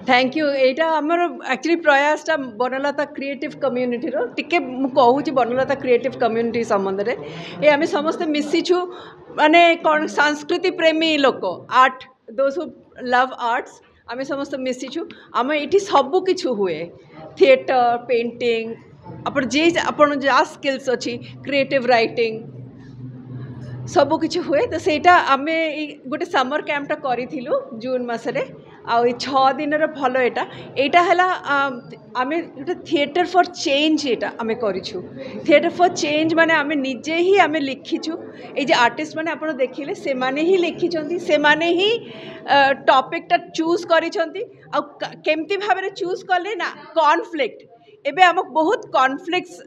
Thank you एटा आमर actually प्रयासटा Banalata creative community टिके कहूँ बनलता क्रिएटिव कम्युनिटी संबंध में ये आम समस्ते मिशिछु माने कौन संस्कृति प्रेमी लोक art those who love arts आम समस्त मिशिछु आम ये सबू किछु हुए थिएटर पेंटिंग अपन जहाँ स्किल्स अच्छी क्रिएटिव राइटिंग सबू किछु हुए तो सेटा आमे गोटे समर कैंपटा करिथिलु जून मासरे आ 6 दिन भल एटा हला आमे गोटे थिएटर फॉर चेंज एटा आमे करिछु थिएटर फॉर चेंज माने आमे निजे ही आमे लिखिछु ए जे आर्टिस्ट माने आपण देखिले से माने ही लिखिछंती से माने ही टॉपिकटा चूज करिछंती आ केमती भाबरे चूज करले ना कॉन्फ्लिक्ट एबे हमक बहुत कॉन्फ्लिक्ट्स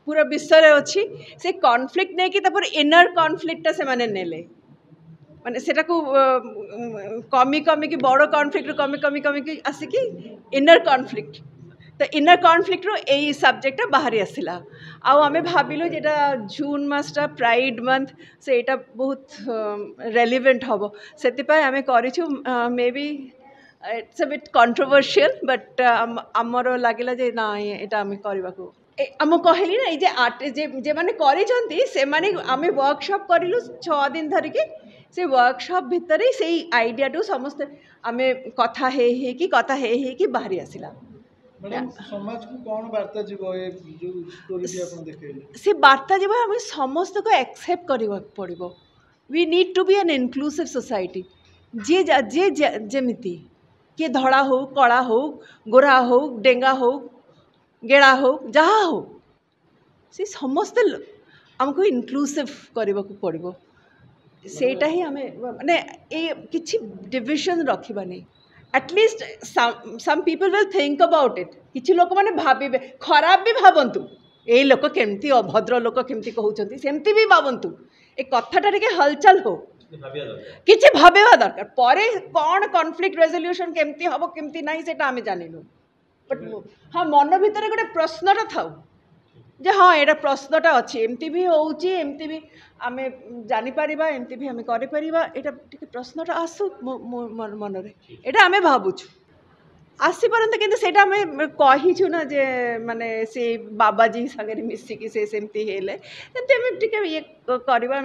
पूरा विषय अच्छी से कॉन्फ्लिक्ट नहीं कि तापर इनर कॉन्फ्लिक्ट से माने नेले माने सेटा को कमी कमी की बड़ कॉन्फ्लिक्ट कमी कमी कमी की आसिकी इनर कॉन्फ्लिक्ट तो इनर कॉन्फ्लिक्ट रो ए सब्जेक्ट बाहरी आसिला आउ आमे भाबिलो जेटा जून मासटा प्राइड मंथ से एटा बहुत रेलिवेंट हबो सेति पय आमे करिछु maybe it's a bit controversial but हमरो लागिला जे ना एटा आमे करबा को आम कहली ना ये आर्ट जे माने करिसंती से माने आमे वर्कशॉप करिलु 6 दिन धरिकी से वर्कशॉप भितर से आइडिया टू समस्त आमे कथा हे कि बाहरी आसिला मैडम समाज को कौन वार्ता जीवो ए जो स्टोरी भी आपण देखेले से वार्ता जीवो हमें समस्त को एक्सेप्ट करबा पड़िबो we need to be an inclusive society जे जेमिति के धड़ा हो कला हो गोरा हो डेंगा हो गेड़ा हो जहाँ हो से समस्त आमको इनक्लूसिव करने को पड़ो सेटा ही आम माने किसी डिविजन रखा नहीं at least some people will think about it किसी लोक मैंने भावे खराब भी भावतु ये लोक केमती अभद्र लोक केमती कहते सेमती भी भावतु ए कथाटा टिके हलचल हो किसी भावेवा दरकार पर कौन कॉन्फ्लिक्ट रेजोल्यूशन केमती हम केमती ना सेटा आम जानिलु बट हाँ मन भितर गोटे प्रश्नटा था जे हाँ यहाँ प्रश्नटा अच्छी एमती भी होमती भी आम जापर एमती भी आम कर प्रश्नटा आसू मन में आम भावुँ आसी पारते कि कहीचु ना जे माने से बाबाजी सागर मिसिकी से सेमती हेले ये करवा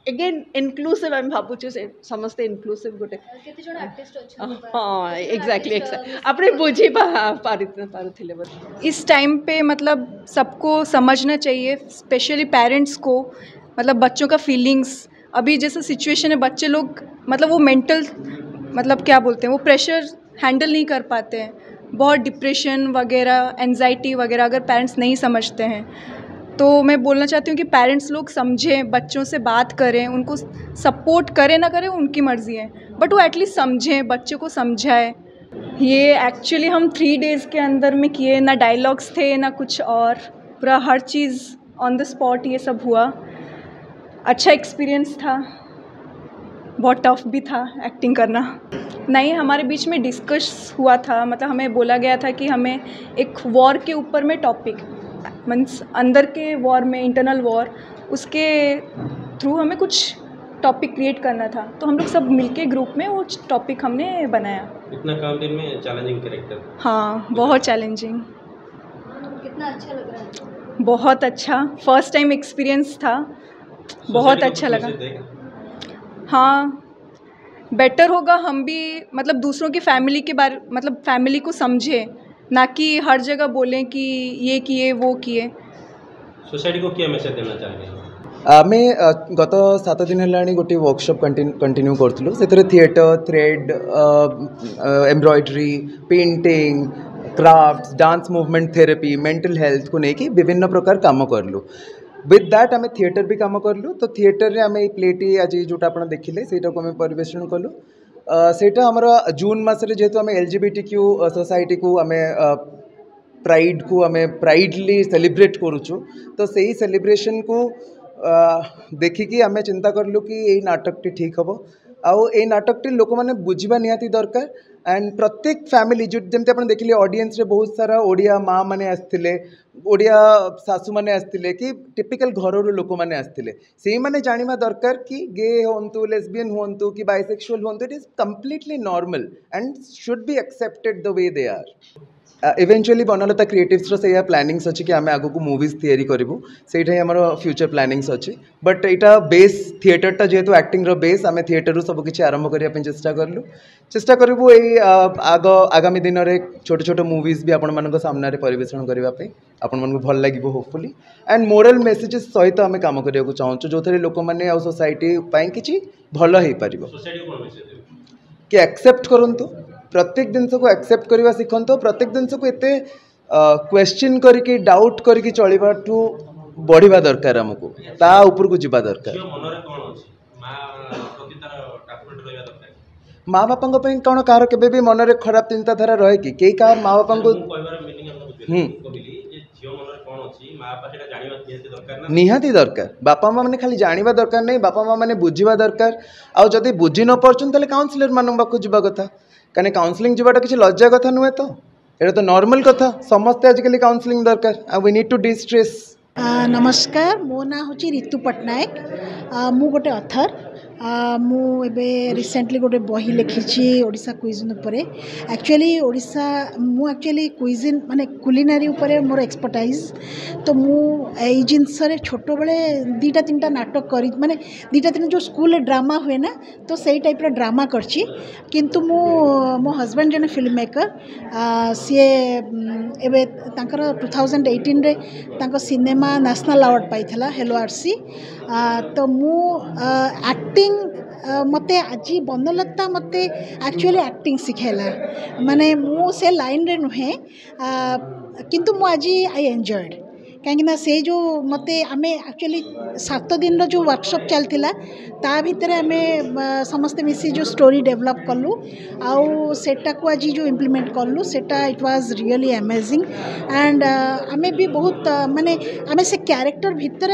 अगेन इनक्लूसिव आम भावुँ से समस्ते इनक्लूसिव गोटे हाँ एग्जैक्टली आपने बुझी पारुथिले इस टाइम पे मतलब सबको समझना चाहिए स्पेशली पेरेंट्स को मतलब बच्चों का फीलिंग्स अभी जैसा सिचुएशन है बच्चे लोग मतलब वो मेंटल मतलब क्या बोलते हैं वो प्रेशर हैंडल नहीं कर पाते हैं बहुत डिप्रेशन वगैरह एंजाइटी वगैरह अगर पेरेंट्स नहीं समझते हैं तो मैं बोलना चाहती हूँ कि पेरेंट्स लोग समझें बच्चों से बात करें उनको सपोर्ट करें ना करें उनकी मर्ज़ी है बट वो एटलीस्ट समझें बच्चों को समझाएं। ये एक्चुअली हम 3 डेज़ के अंदर में किए ना डायलॉग्स थे ना कुछ और पूरा हर चीज़ ऑन द स्पॉट ये सब हुआ अच्छा एक्सपीरियंस था बहुत टफ भी था एक्टिंग करना नहीं हमारे बीच में डिस्कस हुआ था मतलब हमें बोला गया था कि हमें एक वॉर के ऊपर में टॉपिक मीन्स अंदर के वॉर में इंटरनल वॉर उसके थ्रू हमें कुछ टॉपिक क्रिएट करना था तो हम लोग सब मिलके ग्रुप में वो टॉपिक हमने बनाया। इतना कम दिन में चैलेंजिंग कैरेक्टर हाँ बहुत चैलेंजिंग। कितना अच्छा लग रहा है? बहुत अच्छा फर्स्ट टाइम एक्सपीरियंस था बहुत अच्छा लगा। हाँ बेटर होगा हम भी मतलब दूसरों की फैमिली के बारे मतलब फैमिली को समझें ना कि हर जगह बोलें कि ये किए वो किए। सोसाइटी को क्या मैसेज देना चाहेंगे? आमे गत 7 दिन है गोटे वर्कशॉप कंटिन्यू करूँ से theatre thread embroidery painting craft dance movement therapy mental health को लेकिन विभिन्न प्रकार काम करलु विथ दैट आम थिएटर भी काम करलु तो थिएटर रे आम प्लेटी आज जोटा आप देखिले सेटा को आम परिवेषण कलु सेटा आमर जून मसरे जेहेतु आम एलजीबीटीक्यू सोसाइटी को आम प्राइड को आम प्राइडली सेलिब्रेट करुचु तो सही सेलिब्रेशन को देखिकी आम चिंता करलु कि यही नाटकटी ठीक हम आउ ए नाटकटी लोक मैंने बुझा निहाती दरकार एंड प्रत्येक फैमिली जो जमी आप देखिए ऑडियंस रे बहुत सारा ओडिया माँ मैंने आसते ओडिया सासू मैंने आसते कि टिपिकल घर लोक मैंने आसते से मैंने जाना दरकार कि गे हूँ लेस्बियन हूँ कि बाइसेक्सुअल हूँ it is completely normal and should be accepted the way they are eventually Banalata creatives से प्लानिंग्स अच्छी कि आम आग को मूवीज तैयारी करूँ से आम फ्यूचर प्लानिंग्स अच्छी बट यहाँ बेस थिएटरटा जेहेतु एक्टिंग बेस आम थिएटर सब किसी आरंभ करने चेष्टा कलु चेष्टा करूँ आग आगामी दिन में छोट छोट मूवीज भी आपण मान सामने परिवेषण करने आपण मन भल लगे होपफुली एंड मोरल मेसेजेस सहित आम कम करने चाहूँ जो थे लोक मैंने आ सोसाइटी कि भल हो पार कि एक्सेप्ट करूँ प्रत्येक जिनस को एक्सेप्ट करवा शिखत प्रत्येक जिनस को एत क्वेश्चन करके डाउट करके चलवा बढ़िया दरकार आमको ता ऊपर को जीवा दरकार माँ बापा कौन कह के मन में खराब चिंताधारा रहे कि कई कह माँ बापा को निहाती दरकार बापा माँ मैंने खाली जानवा दरकार नहीं बापा माँ मैंने बुझा दरकार आउ जदि बुझी न पार्छन काउंसलर मान पाक जा कथा कहीं काउंसलिंग जावाटा किसी लज्जा कथा नुहे तो ये तो नॉर्मल कथा समस्ते आजिकल काउंसलिंग दरकार वी नीड टू डिस्ट्रेस नमस्कार मो ना हूँ ऋतु पट्टनायक मु गोटे अथर मु एबे रिसेंटली गोटे बही लिखी ओडिशा क्विजिन उपरे एक्चुअली ओडिशा मु एक्चुअली क्विजिन माने कुलिनारी उपरे मोर एक्सपर्टाइज तो मु एई जिनस रे छोट बेले दीटा तीनटा नाटक करी माने दीटा तीन जो स्कूल ड्रामा हुए ना तो सही टाइप रा ड्रामा करची किंतु मु मो हस्बैंड जने फिल्म मेकर सी एबे तांकर 2018 रे तांको सिनेमा नेशनल अवार्ड पाइथला हेलो आरसी तो मु एक्टिंग मते आज बनलता मते एक्चुअली एक्टिंग सिखेला माने मु से लाइन रे नुहे किंतु मु आज आई एंजॉयड कहीं से जो मते आमे एक्चुअली 7 दिन जो वर्कशॉप चलता ता भितर आमे समस्ते मिसी जो स्टोरी डेवलप कलु आउ सेटा को आज जो इम्प्लीमेंट कलु सेटा it was really amazing and आमे भी बहुत माने आमे से कैरेक्टर भितर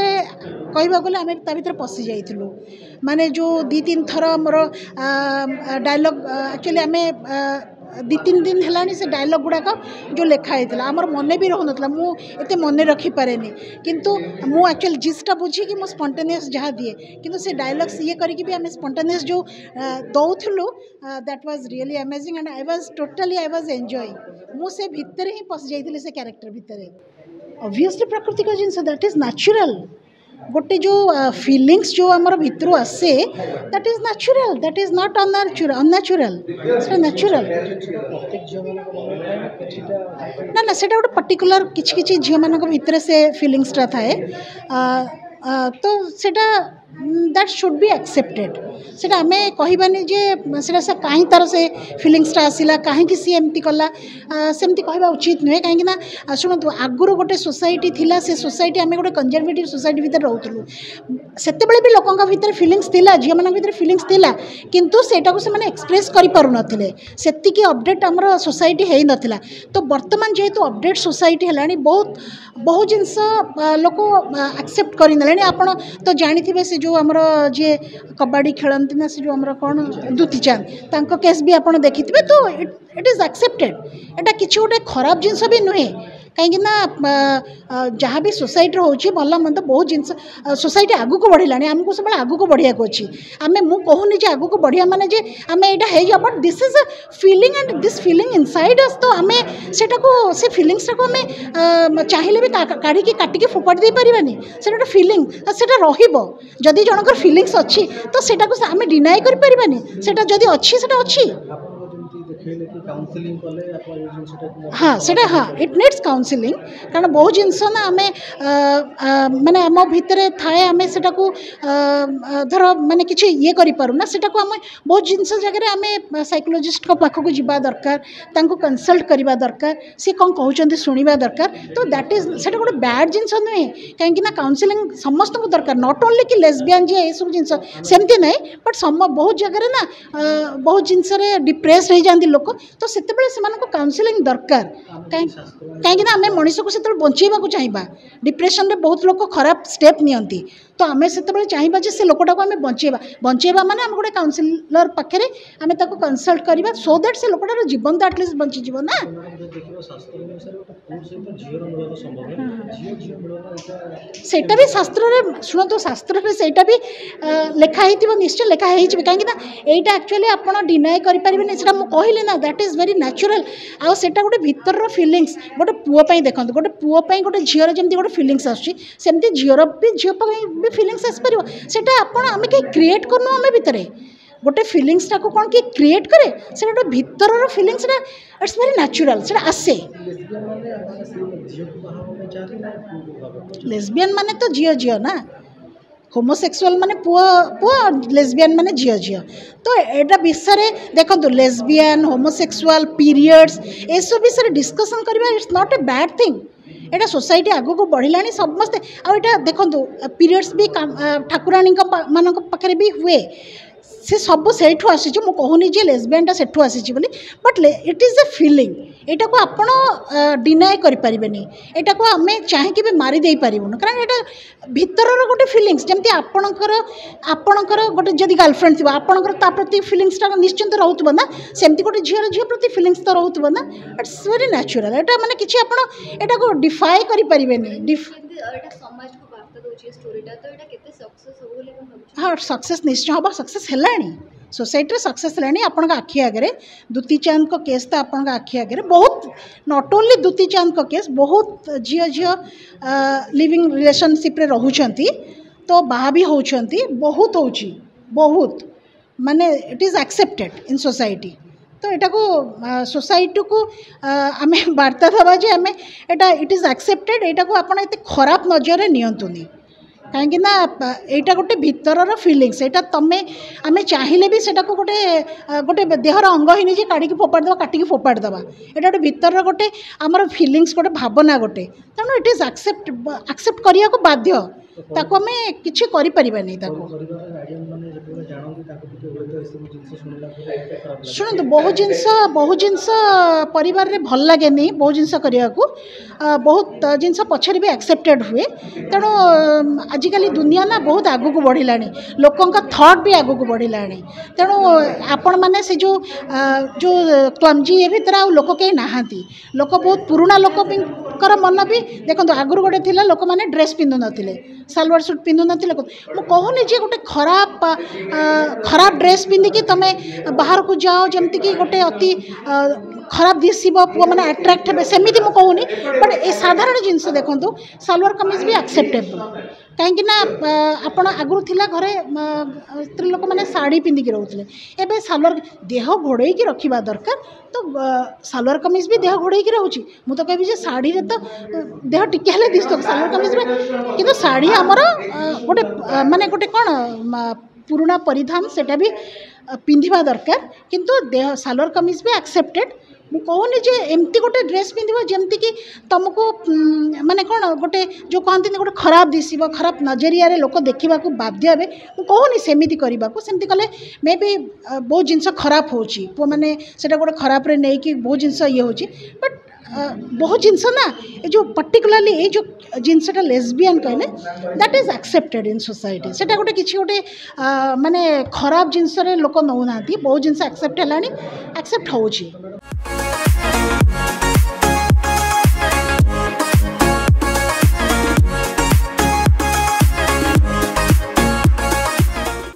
कहवा गले आमे ता भितर पशि जाइथिलु माने जो 2-3 थर मोर डायलॉग एक्चुअली आमे 2-3 दिन है से डायलॉग गुड़ाक जो लिखाई आमर मन भी रोन मुझे मन रखिपे किंतु मु एक्चुअली जिसटा बुझी कि स्पॉन्टेनियस जहाँ दिए किंतु से डायलॉग्स ये करके भी आम स्पॉन्टेनियस जो दौलू that was really amazing and I was enjoying मुझे भितर ही पशि जाइए से कैरेक्टर भितर ऑब्वियसली प्राकृतिक जिनस दैट इज नेचुरल गोटे जो फीलिंग्स जो आमर भितर आसे that is natural that is not unnatural natural ना ना से गोटे पर्टिकुलर किछि किछि झील मान भितर से फीलिंग्सटा थाए तो सेटा दैट शुड बी एक्सेप्टेड सेटा आमे कहबानी जे सेटा से कहीं तार से फीलिंग्सटा आसला कहीं सी एमती कला सेमती कहबा उचित नुहे कहीं शुणु आगुरी गोटे सोसाइटी थिला से सोसाइटी आमे गोटे कंजर्वेटिव सोसाइटी भितर रहउतलु सेते बेले भी लोकंका भितर फीलिंग्स थिला झिया मान भितर फीलिंग्स थिला किंतु सेटा को से माने एक्सप्रेस करि पारु नथिले सेति की अपडेट हमर सोसाइटी हेई नथिला तो वर्तमान जेहेतु अपडेट सोसाइटी हेलानी बहुत बहुत जिनस लोक एक्सेप्ट करि नलेनी आपण तो जानिथिबे से जो हमर जे कबड्डी खेलती ना से जो हमर कौन दुती चांद तांको केस भी आपण देखिथिबे तो इट इज एक्सेप्टेड एटा किछि गोटे खराब जिनस भी नुहे कहीं जहाँ भी सोसाइटी होची भल मंद बहुत जिन सोसाइटी आगू को बढ़ला आमको सब आगू को बढ़िया अच्छी आम मु कहूनी जे आगू को बढ़िया माने जे आम यहाँ but this is a feeling and this feeling inside us तो आम से फीलिंग्स को आम चाहिए भी काढ़ी काटिकी फोपाड़ी दे पारानी से गोटे फीलिंग से रही जनकर फीलिंग्स अच्छी तो सेटा को आम डिनाई कर पारानी से अच्छी से अच्छी हाँ से हाँ इट नीड्स काउंसलिंग कारण बहुत जिनस ना आम माने आम भितर थाए आम से धर माने किसी ये करूना से आम बहुत जिनस जगह आम साइकोलोजिस्ट पाखक जावा दरकार तांको कंसल्ट करवा दरकार सी कौन कहते शुणा दरकार तो दैट इज से गोटे बैड जिनस नुहे कहीं काउंसलिंग समस्त को दरकार नॉट ओनली कि लेस्बियन जी ये सब जिनस सेमती ना बट बहुत जगह ना बहुत जिनस डिप्रेस हो जाती लोक तो से काउंसलिंग दरकार कहीं आम मनीष को से बचेबा चाहिए डिप्रेशन रे बहुत लोग खराब स्टेप नियंती तो आम से चाहिए जे से लोकटा को आम बचेबा बचेबा माने आम गोटे काउनसिलर पाखे आम कनसल्ट करवा सो दैट से लोकटार जीवन तो आटलिस्ट बंचीज ना। सेटा भी शास्त्र शुणु तो शास्त्र से भी लिखाई निश्चय लिखाई कहीं यहाँ एक्चुअली आप डिनाए करें मुझे कहली ना दैट इज वेरी नेचुरल आउ सेटा गोटे भितर फिलिंग्स गोटे पुओं देखो गोटे पुओं गोटे झीर जमी गोटे फिलिंग्स आसमती झीर भी झील भी फिलिंग्स आसपर सेटा आम कहीं क्रिएट करनु आम भितर गोटे फिलिंग्स टाक कौन किए क्रिएट करे से गोटे भितर फिलिंग्स इट्स वेरी नेचुरल से आसे। लेस्बियन माने तो झील झील ना होमोसेक्सुअल माने पुआ पुआ लेस्बियन माने झील झील तो एटा विषय देखो लेस्बियन होमोसेक्सुअल पीरियड्स ये सब विषय डिस्कसन करबा it's not a bad thing Etah society आगो को बढ़िला समस्ते आटा देखो पीरियड्स भी ठाकुराणी मान पाखे भी हुए से सब से कहूनी जे लेस्बियनटा सेठू आसी but it is a feeling एटा को आपण डिनाए करें एटा को आम चाहिए भी मारिदे पारूँ कारण यहाँ भितर गोटे फिलिंग्स जमी आपणकर गोटे जदि गर्लफ्रेंड थी आपणकर ता प्रति फिलिंग्सटा निश्चिंत रोथुव ना सेमती गोटे झील झील प्रति फिलिंग्स तो रोथुव ना इट्स वेरी नेचुरल एटा माने किछि आपण एटा को डिफाई करि परिबेनी हाँ सक्सेस निश्चय हम सक्सेस है सोसाइटी सक्सेस है आपण आखि आगे दुती चांद को केस तो आपण आखि आगे बहुत नॉट ओनली दुती चांद को केस बहुत झील झील लिविंग रिलेशनशिप रे रहउछंती तो बाहा भी होउछंती बहुत होउची बहुत माने it is accepted in society तो यहाँ को सोसाइटी को आम वार्ता दबा जे आम एटा इट इज एक्सेप्टेड यहाँ को आप खराब नजर नियंतुनी कहीं यहाँ गोटे भितर फिलिंग्स यहाँ तुम आम चाहिए भी सेटा को गोटे गोटे देहर अंग ही नहीं काढ़ी फोपाड़ काटिकी फोपाड़ दबा यहाँ गोटे भितर गोटे आमर फिलिंग्स गोटे भावना गोटे तेणु इट इज एक्सेप्ट करने को बाध्य ताको आम किसी करें शुणु बहुत जिनस परिवार रे भल लगे नहीं बहुत जिनस करने को बहुत जिनस पछरे भी एक्सेप्टेड हुए तेणु आजिकल दुनिया ना बहुत आगू को बढ़ला लोकों का थॉट भी आगू को बढ़ला तेणु आपण मैंने से जो क्लमजी ये भीतर आ लोक कहीं नहांती लोक बहुत पुराना लोक मन भी देखो आगुरी गोटे थिला लोक मैंने ड्रेस पिंधु नथिले सलवार सूट पिंधु नथिले मु कहूनी जे गोटे खराब ड्रेस पिंधिकी तुम बाहर को जाओ जमती कि गोटे अति खराब दिशब पुआ मैंने अट्राक्ट हे सेमती मुझे कहूनी बट ए साधारण जिनस देखो सलवार कमीज भी एक्सेप्टेबल कहीं आपण आगुरी थिला घरे स्त्री लोक मैंने साड़ी पिंधिकी रोते एवं सलवार देह घोड़े रखा दरकार तो सलवार कमीज भी देह घोड़े रोचे मुझे तो कहि साड़ी रे तो देह टिके हेले दिसतो सलवार कमीज में किंतु साड़ी आमर गोटे माने गोटे कौन पुराना परिधान सेटा भी पिंधिबा दरकार किंतु देह सलवार कमीज भी एक्सेप्टेड मु कहूनी जे एमती गोटे ड्रेस पिंधिबो जेमती कि तुमको माने कौन गोटे जो कहते गोटे खराब दिशब खराब नजरिया रे लोक देखा बाध्य हे मु कहूनी सेमिति करने को सेमती कले मे भी बहुत जिनस खराब होची पु माने सेटा गोटे खराब रे नहीं कि बहुत जिनस ये होची बट बहुत जिनस ना ये जो पर्टिकुलरली ये जो जिनसटा लेस्बियन कहले that is accepted in society सेटा गोटे किछि गोटे माने खराब जिनस रे लोक नौ नांती बहुत जिनस एक्सेप्ट हेलानी एक्सेप्ट होची।